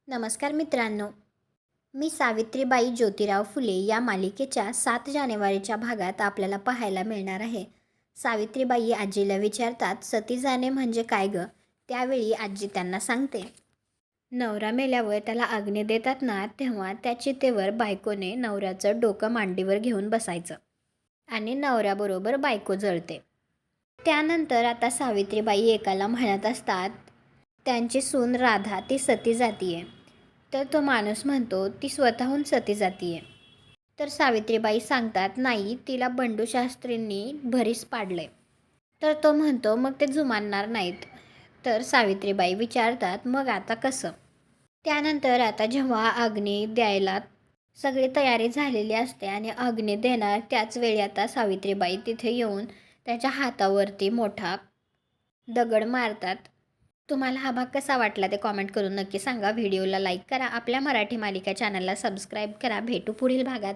नमस्कार मित्रांनो, मी सावित्रीबाई ज्योतिराव फुले या मालिकेच्या 7 जानेवारीच्या भागात आपल्याला पाहायला मिळणार आहे. सावित्रीबाई आजीला विचारतात, सती जाणे म्हणजे काय गं? त्यावेळी आजी त्यांना सांगते, नवरा मेल्यावर त्याला अग्नी देतात ना, तेव्हा त्या चितेवर बायकोने नवऱ्याचं डोकं मांडीवर घेऊन बसायचं आणि नवऱ्याबरोबर बायको जळते. त्यानंतर आता सावित्रीबाई एकाला म्हणत असतात, त्यांची सून राधा ती सती जातीये. तर तो माणूस म्हणतो, ती स्वतःहून सती जातीये. तर सावित्रीबाई सांगतात, नाही, तिला बंडू शास्त्रींनी भरीस पाडलंय. तर तो म्हणतो, मग ते जुमानणार नाहीत. तर सावित्रीबाई विचारतात, मग आता कसं? त्यानंतर आता जेव्हा अग्नी द्यायला सगळी तयारी झालेली असते आणि अग्नी देणार त्याच वेळी आता सावित्रीबाई तिथे येऊन त्याच्या हातावरती मोठा दगड मारतात. तुम्हाला हा भाग कसा वाटला ते कॉमेंट करून नक्की सांगा. व्हिडिओला लाईक करा. आपल्या मराठी मालिका चॅनलला सबस्क्राईब करा. भेटू पुढील भागात.